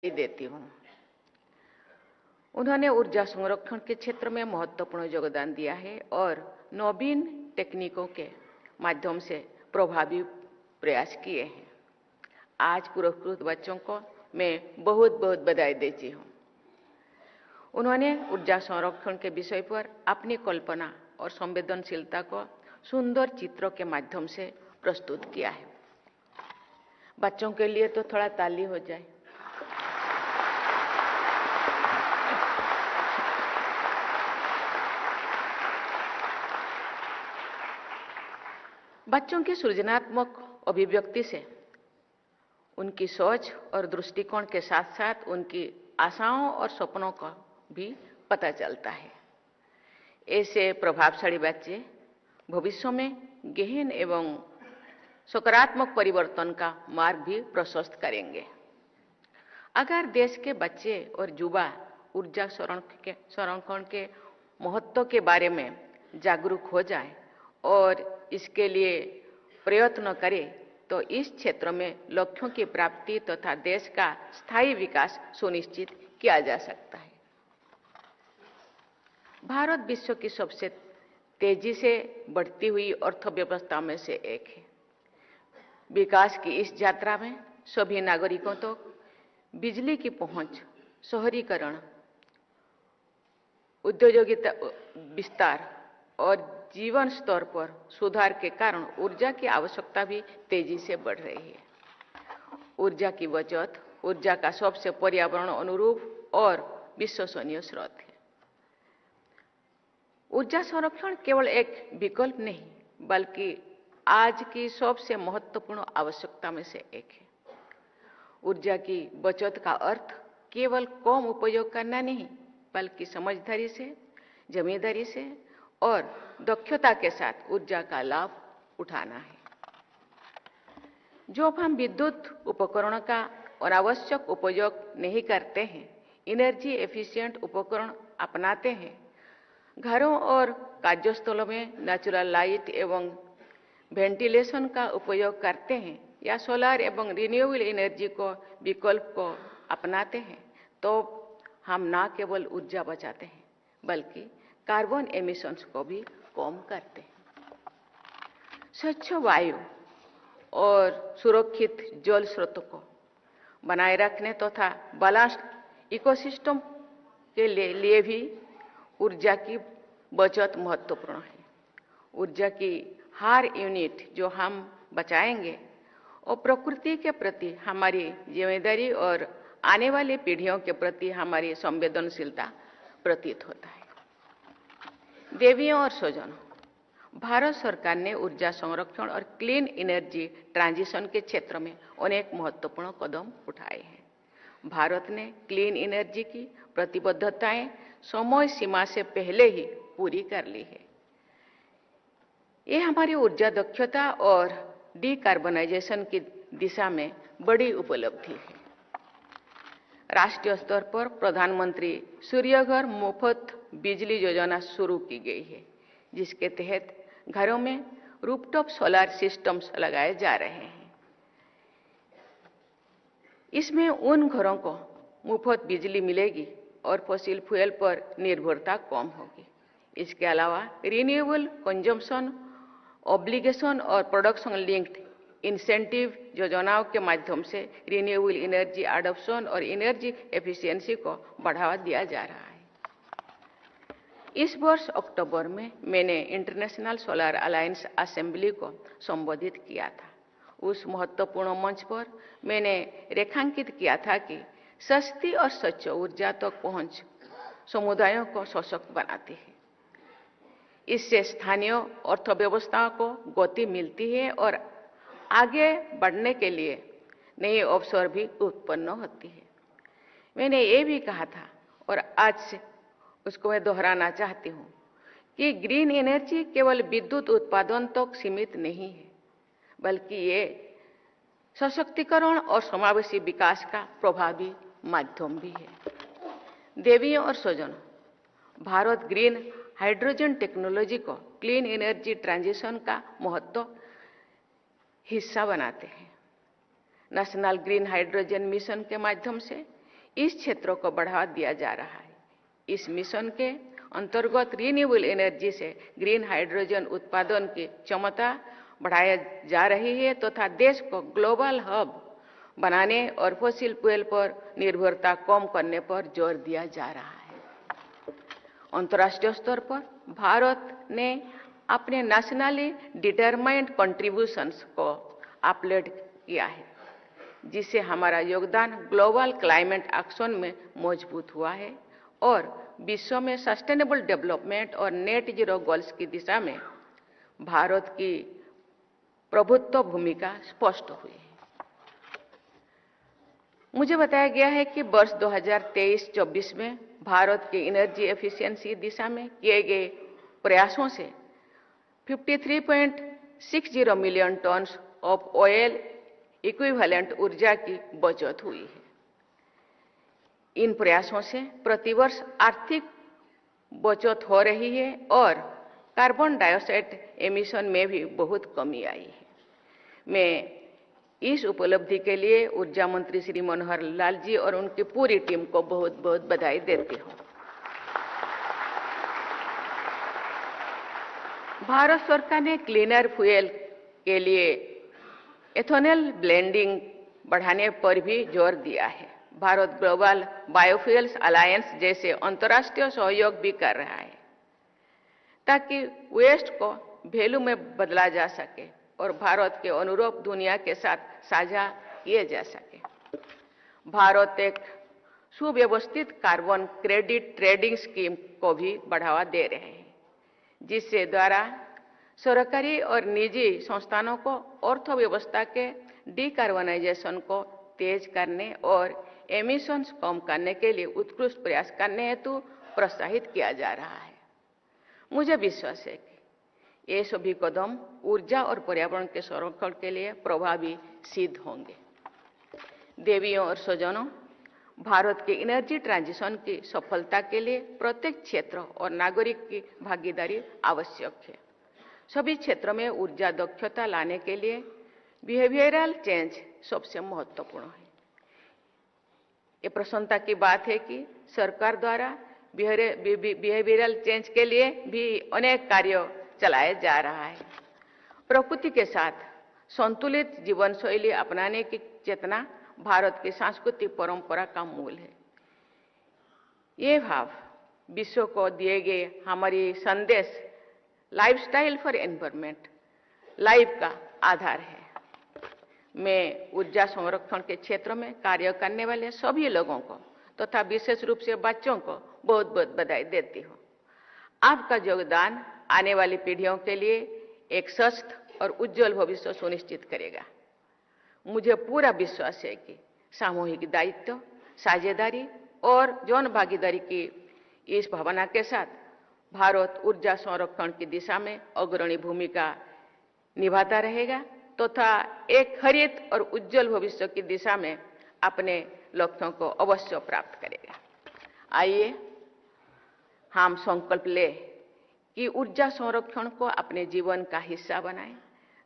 देती हूँ। उन्होंने ऊर्जा संरक्षण के क्षेत्र में महत्वपूर्ण योगदान दिया है और नवीन तकनीकों के माध्यम से प्रभावी प्रयास किए हैं। आज पुरस्कृत बच्चों को मैं बहुत बहुत बधाई देती हूँ। उन्होंने ऊर्जा संरक्षण के विषय पर अपनी कल्पना और संवेदनशीलता को सुंदर चित्रों के माध्यम से प्रस्तुत किया है। बच्चों के लिए तो थोड़ा ताली हो जाए। बच्चों की सृजनात्मक अभिव्यक्ति से उनकी सोच और दृष्टिकोण के साथ साथ उनकी आशाओं और सपनों का भी पता चलता है। ऐसे प्रभावशाली बच्चे भविष्य में गहन एवं सकारात्मक परिवर्तन का मार्ग भी प्रशस्त करेंगे। अगर देश के बच्चे और युवा ऊर्जा संरक्षण के महत्व के बारे में जागरूक हो जाए और इसके लिए प्रयत्न करें तो इस क्षेत्र में लक्ष्यों की प्राप्ति तथा देश का स्थायी विकास सुनिश्चित किया जा सकता है। भारत विश्व की सबसे तेजी से बढ़ती हुई अर्थव्यवस्था में से एक है। विकास की इस यात्रा में सभी नागरिकों तक बिजली की पहुंच, शहरीकरण, औद्योगिकता विस्तार और जीवन स्तर पर सुधार के कारण ऊर्जा की आवश्यकता भी तेजी से बढ़ रही है। ऊर्जा की बचत ऊर्जा का सबसे पर्यावरण अनुरूप और विश्वसनीय स्रोत है। ऊर्जा संरक्षण केवल एक विकल्प नहीं बल्कि आज की सबसे महत्वपूर्ण आवश्यकता में से एक है। ऊर्जा की बचत का अर्थ केवल कम उपयोग करना नहीं बल्कि समझदारी से, जिम्मेदारी से और दक्षता के साथ ऊर्जा का लाभ उठाना है। जब हम विद्युत उपकरणों का अनावश्यक उपयोग नहीं करते हैं, एनर्जी एफिशिएंट उपकरण अपनाते हैं, घरों और कार्यस्थलों में नेचुरल लाइट एवं वेंटिलेशन का उपयोग करते हैं या सोलर एवं रिन्यूएबल एनर्जी को विकल्प को अपनाते हैं तो हम न केवल ऊर्जा बचाते हैं बल्कि कार्बन एमिशंस को भी कम करते हैं। स्वच्छ वायु और सुरक्षित जल स्रोतों को बनाए रखने तथा बैलेंस्ड इकोसिस्टम के लिए भी ऊर्जा की बचत महत्वपूर्ण है। ऊर्जा की हर यूनिट जो हम बचाएंगे और प्रकृति के प्रति हमारी जिम्मेदारी और आने वाली पीढ़ियों के प्रति हमारी संवेदनशीलता प्रतीत होता है। देवियों और स्वजनों, भारत सरकार ने ऊर्जा संरक्षण और क्लीन एनर्जी ट्रांजिशन के क्षेत्र में अनेक महत्वपूर्ण कदम उठाए हैं। भारत ने क्लीन एनर्जी की प्रतिबद्धताएं समय सीमा से पहले ही पूरी कर ली है। ये हमारी ऊर्जा दक्षता और डिकार्बनाइजेशन की दिशा में बड़ी उपलब्धि है। राष्ट्रीय स्तर पर प्रधानमंत्री सूर्यघर मुफ्त बिजली योजना शुरू की गई है, जिसके तहत घरों में रूफटॉप सोलर सिस्टम्स लगाए जा रहे हैं। इसमें उन घरों को मुफ्त बिजली मिलेगी और फॉसिल फ्यूल पर निर्भरता कम होगी। इसके अलावा रिन्यूएबल कंजम्पशन ऑब्लिगेशन और प्रोडक्शन लिंक्ड इंसेंटिव योजनाओं के माध्यम से रिन्यूएबल एनर्जी एडॉप्शन और एनर्जी एफिशिएंसी को बढ़ावा दिया जा रहा है। इस वर्ष अक्टूबर में मैंने इंटरनेशनल सोलर अलायंस असेंबली को संबोधित किया था। उस महत्वपूर्ण मंच पर मैंने रेखांकित किया था कि सस्ती और स्वच्छ ऊर्जा तक पहुंच समुदायों को सशक्त बनाती है। इससे स्थानीय अर्थव्यवस्था को गति मिलती है और आगे बढ़ने के लिए नए अवसर भी उत्पन्न होती है। मैंने ये भी कहा था और आज से उसको मैं दोहराना चाहती हूँ कि ग्रीन एनर्जी केवल विद्युत उत्पादन तक सीमित नहीं है बल्कि ये सशक्तिकरण और समावेशी विकास का प्रभावी माध्यम भी है। देवियों और स्वजनों, भारत ग्रीन हाइड्रोजन टेक्नोलॉजी को क्लीन एनर्जी ट्रांजिशन का महत्व हिस्सा बनाते हैं। नेशनल ग्रीन हाइड्रोजन मिशन के माध्यम से इस क्षेत्र को बढ़ावा दिया जा रहा है। इस मिशन के अंतर्गत रिन्यूएबल एनर्जी से ग्रीन हाइड्रोजन उत्पादन की क्षमता बढ़ाया जा रही है तथा देश को ग्लोबल हब बनाने और फॉसिल फ्यूल पर निर्भरता कम करने पर जोर दिया जा रहा है। अंतर्राष्ट्रीय स्तर पर भारत ने अपने नेशनली डिटरमाइंड कंट्रीब्यूशंस को अपलोड किया है, जिससे हमारा योगदान ग्लोबल क्लाइमेट एक्शन में मजबूत हुआ है और विश्व में सस्टेनेबल डेवलपमेंट और नेट जीरो गोल्स की दिशा में भारत की प्रभुत्व भूमिका स्पष्ट हुई है। मुझे बताया गया है कि वर्ष 2023-24 में भारत के एनर्जी एफिशिएंसी दिशा में किए गए प्रयासों से 53.60 million ton of oil equivalent ऊर्जा की बचत हुई है। इन प्रयासों से प्रतिवर्ष आर्थिक बचत हो रही है और कार्बन डाइऑक्साइड एमिशन में भी बहुत कमी आई है। मैं इस उपलब्धि के लिए ऊर्जा मंत्री श्री मनोहर लाल जी और उनकी पूरी टीम को बहुत बहुत बधाई देती हूँ। भारत सरकार ने क्लीनर फ्यूल के लिए एथेनॉल ब्लेंडिंग बढ़ाने पर भी जोर दिया है। भारत ग्लोबल बायोफ्यूल्स अलायंस जैसे अंतर्राष्ट्रीय सहयोग भी कर रहा है ताकि वेस्ट को वैल्यू में बदला जा सके और भारत के अनुरूप दुनिया के साथ साझा किए जा सके। भारत एक सुव्यवस्थित कार्बन क्रेडिट ट्रेडिंग स्कीम को भी बढ़ावा दे रहे हैं, जिससे द्वारा सरकारी और निजी संस्थानों को अर्थव्यवस्था के डिकार्बनाइजेशन को तेज करने और एमिशंस कम करने के लिए उत्कृष्ट प्रयास करने हेतु प्रोत्साहित किया जा रहा है। मुझे विश्वास है कि ये सभी कदम ऊर्जा और पर्यावरण के संरक्षण के लिए प्रभावी सिद्ध होंगे। देवियों और स्वजनों, भारत के एनर्जी ट्रांजिशन की सफलता के लिए प्रत्येक क्षेत्र और नागरिक की भागीदारी आवश्यक है। सभी क्षेत्रों में ऊर्जा दक्षता लाने के लिए बिहेवियरल चेंज सबसे महत्वपूर्ण है। ये प्रसन्नता की बात है कि सरकार द्वारा बिहेवियरल चेंज के लिए भी अनेक कार्य चलाया जा रहा है। प्रकृति के साथ संतुलित जीवन शैली अपनाने की चेतना भारत की सांस्कृतिक परंपरा का मूल है। ये भाव विश्व को दिए गए हमारी संदेश लाइफस्टाइल फॉर एनवायरनमेंट लाइफ का आधार है। मैं ऊर्जा संरक्षण के क्षेत्र में कार्य करने वाले सभी लोगों को तथा विशेष रूप से बच्चों को बहुत बहुत बधाई देती हूँ। आपका योगदान आने वाली पीढ़ियों के लिए एक स्वस्थ और उज्जवल भविष्य सुनिश्चित करेगा। मुझे पूरा विश्वास है कि सामूहिक दायित्व, साझेदारी और जन भागीदारी की इस भावना के साथ भारत ऊर्जा संरक्षण की दिशा में अग्रणी भूमिका निभाता रहेगा तथा एक हरित और उज्जवल भविष्य की दिशा में अपने लक्ष्यों को अवश्य प्राप्त करेगा। आइए हम संकल्प लें कि ऊर्जा संरक्षण को अपने जीवन का हिस्सा बनाएं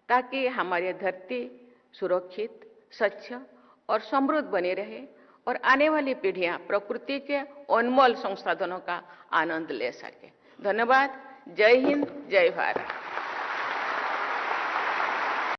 ताकि हमारी धरती सुरक्षित, स्वच्छ और समृद्ध बनी रहे और आने वाली पीढ़ियां प्रकृति के अनमोल संसाधनों का आनंद ले सके। धन्यवाद। जय हिंद, जय भारत।